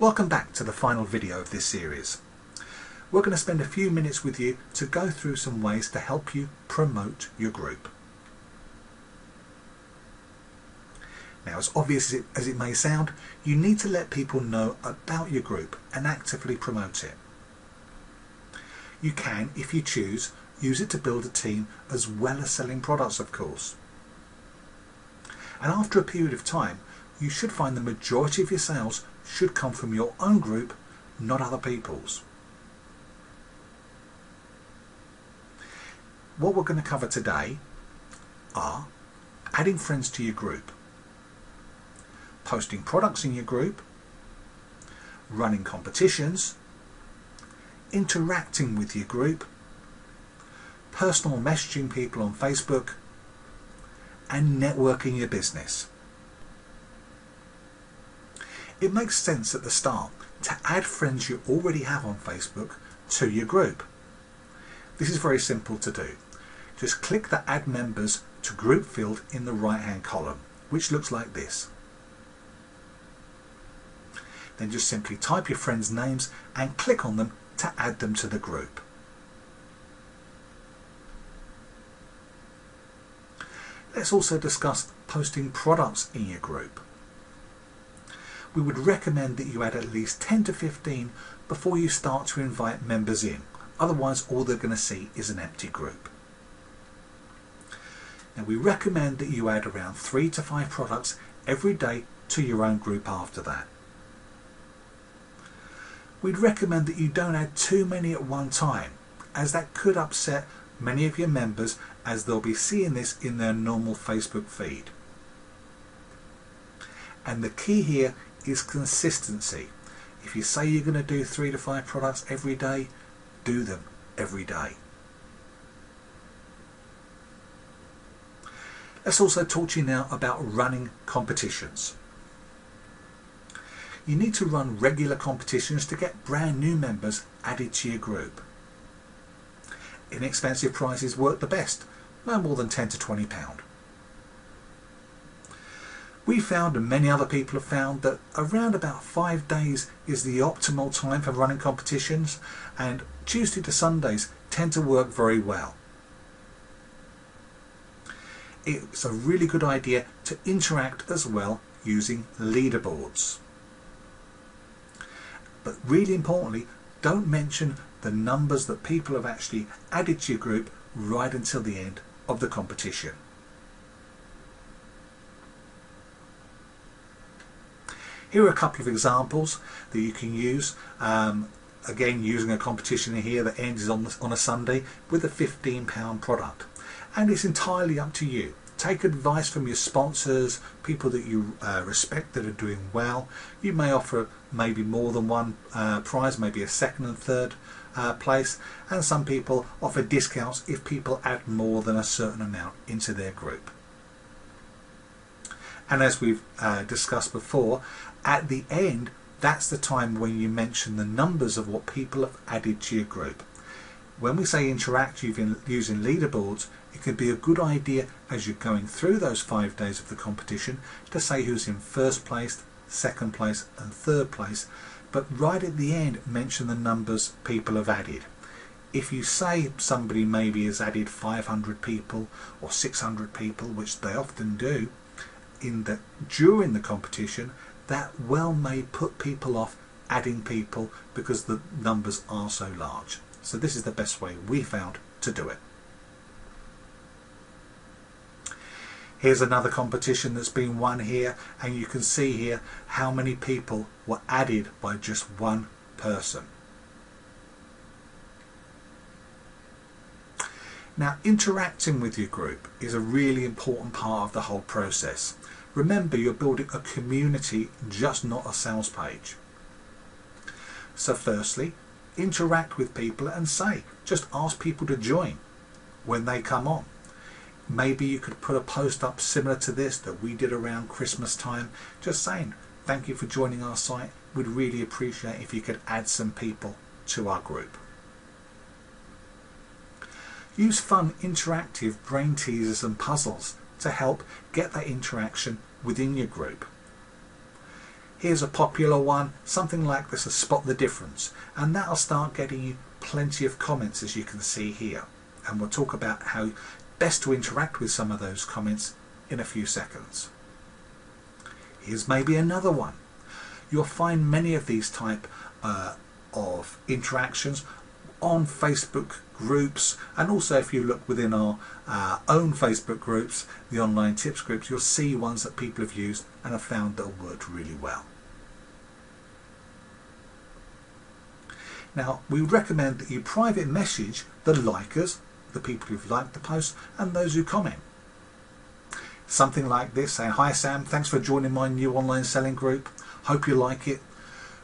Welcome back to the final video of this series. We're going to spend a few minutes with you to go through some ways to help you promote your group. Now, as obvious as it may sound, you need to let people know about your group and actively promote it. You can, if you choose, use it to build a team as well as selling products, of course. And after a period of time, you should find the majority of your sales should come from your own group, not other people's. What we're going to cover today are adding friends to your group, posting products in your group, running competitions, interacting with your group, personal messaging people on Facebook, and networking your business. It makes sense at the start to add friends you already have on Facebook to your group. This is very simple to do. Just click the Add Members to Group field in the right hand column, which looks like this. Then just simply type your friends' names and click on them to add them to the group. Let's also discuss posting products in your group. We would recommend that you add at least 10 to 15 before you start to invite members in. Otherwise, all they're going to see is an empty group. Now, we recommend that you add around 3 to 5 products every day to your own group after that. We'd recommend that you don't add too many at one time, as that could upset many of your members, as they'll be seeing this in their normal Facebook feed. And the key here is consistency. If you say you're going to do 3 to 5 products every day, do them every day. Let's also talk to you now about running competitions. You need to run regular competitions to get brand new members added to your group. Inexpensive prices work the best, no more than £10 to £20. We found, and many other people have found, that around about 5 days is the optimal time for running competitions, and Tuesday to Sundays tend to work very well. It's a really good idea to interact as well using leaderboards. But really importantly, don't mention the numbers that people have actually added to your group right until the end of the competition. Here are a couple of examples that you can use. Again, using a competition here that ends on a Sunday with a £15 product. And it's entirely up to you. Take advice from your sponsors, people that you respect that are doing well. You may offer maybe more than one prize, maybe a second and third place, and some people offer discounts if people add more than a certain amount into their group. And as we've discussed before, at the end, that's the time when you mention the numbers of what people have added to your group. When we say interact using leaderboards, it could be a good idea as you're going through those 5 days of the competition to say who's in first place, second place and third place, but right at the end mention the numbers people have added. If you say somebody maybe has added 500 people or 600 people, which they often do, during the competition, that well may put people off adding people because the numbers are so large. So this is the best way we found to do it. Here's another competition that's been won here, and you can see here how many people were added by just one person. Now, interacting with your group is a really important part of the whole process. Remember, you're building a community, just not a sales page. So firstly, interact with people and just ask people to join when they come on. Maybe you could put a post up similar to this that we did around Christmas time, just saying, thank you for joining our site. We'd really appreciate if you could add some people to our group. Use fun, interactive brain teasers and puzzles to help get that interaction within your group. Here's a popular one, something like this, a spot the difference, and that'll start getting you plenty of comments, as you can see here, and we'll talk about how best to interact with some of those comments in a few seconds. Here's maybe another one. You'll find many of these type of interactions on Facebook groups, and also if you look within our own Facebook groups, the online tips groups, you'll see ones that people have used and have found that have worked really well. Now, we recommend that you private message the likers, the people who've liked the post, and those who comment. Something like this, saying, "Hi Sam, thanks for joining my new online selling group. Hope you like it.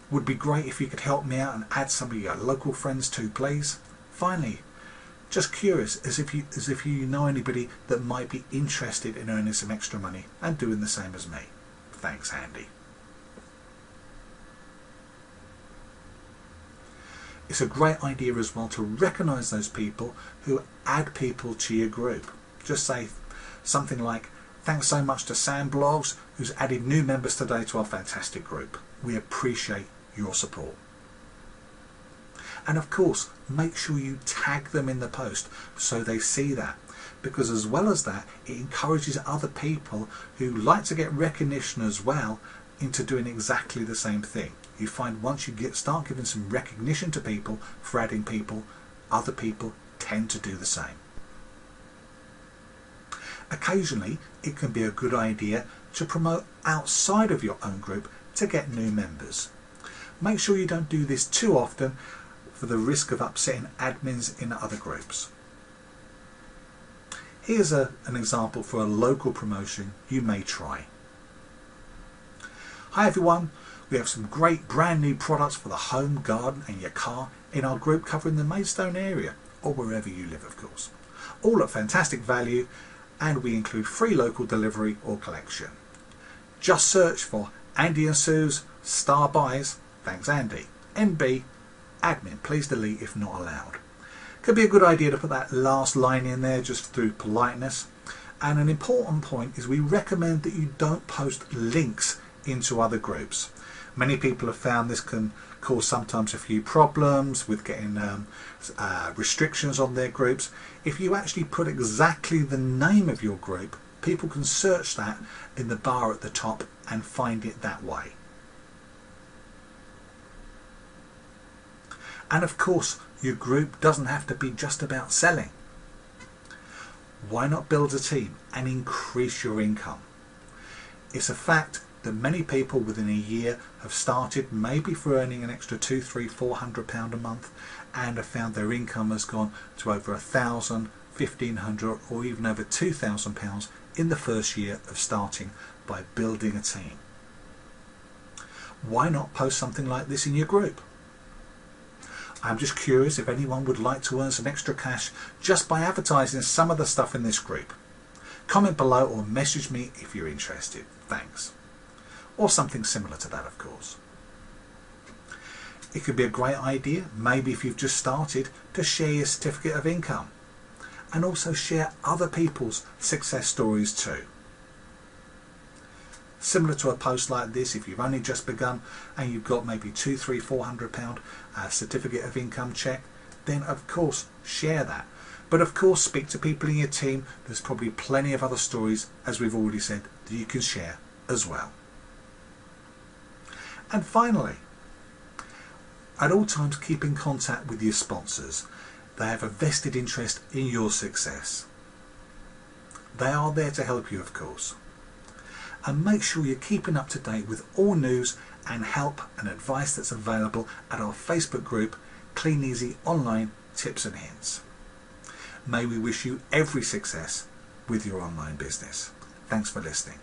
Would be great if you could help me out and add some of your local friends too, please. Finally, just curious as if you know anybody that might be interested in earning some extra money and doing the same as me. Thanks, Andy." It's a great idea as well to recognise those people who add people to your group. Just say something like, "Thanks so much to Sam Blogs, who's added new members today to our fantastic group. We appreciate your support." And of course, make sure you tag them in the post so they see that, because as well as that, it encourages other people who like to get recognition as well into doing exactly the same thing. You find once you start giving some recognition to people for adding people, other people tend to do the same. Occasionally, it can be a good idea to promote outside of your own group to get new members. Make sure you don't do this too often for the risk of upsetting admins in other groups. Here's an example for a local promotion you may try. "Hi everyone, we have some great brand new products for the home, garden and your car in our group covering the Maidstone area, or wherever you live of course. All at fantastic value, and we include free local delivery or collection. Just search for Andy and Sue's Star Buys, thanks Andy. NB, admin, please delete if not allowed." Could be a good idea to put that last line in there just through politeness. And an important point is we recommend that you don't post links into other groups. Many people have found this can cause sometimes a few problems with getting restrictions on their groups. If you actually put exactly the name of your group, people can search that in the bar at the top and find it that way. And of course, your group doesn't have to be just about selling. Why not build a team and increase your income? It's a fact that many people within a year have started maybe for earning an extra £200, £300, £400 a month, and have found their income has gone to over £1,000, £1,500 or even over £2,000 in the first year of starting by building a team. Why not post something like this in your group? I'm just curious if anyone would like to earn some extra cash just by advertising some of the stuff in this group. Comment below or message me if you're interested. Thanks. Or something similar to that, of course. It could be a great idea, maybe if you've just started, to share your certificate of income and also share other people's success stories too. Similar to a post like this, if you've only just begun and you've got maybe £200, £300, £400 certificate of income check, then of course share that. But of course speak to people in your team. There's probably plenty of other stories, as we've already said, that you can share as well. And finally, at all times keep in contact with your sponsors. They have a vested interest in your success. They are there to help you, of course. And make sure you're keeping up to date with all news and help and advice that's available at our Facebook group, Clean Easy Online Tips and Hints. May we wish you every success with your online business. Thanks for listening.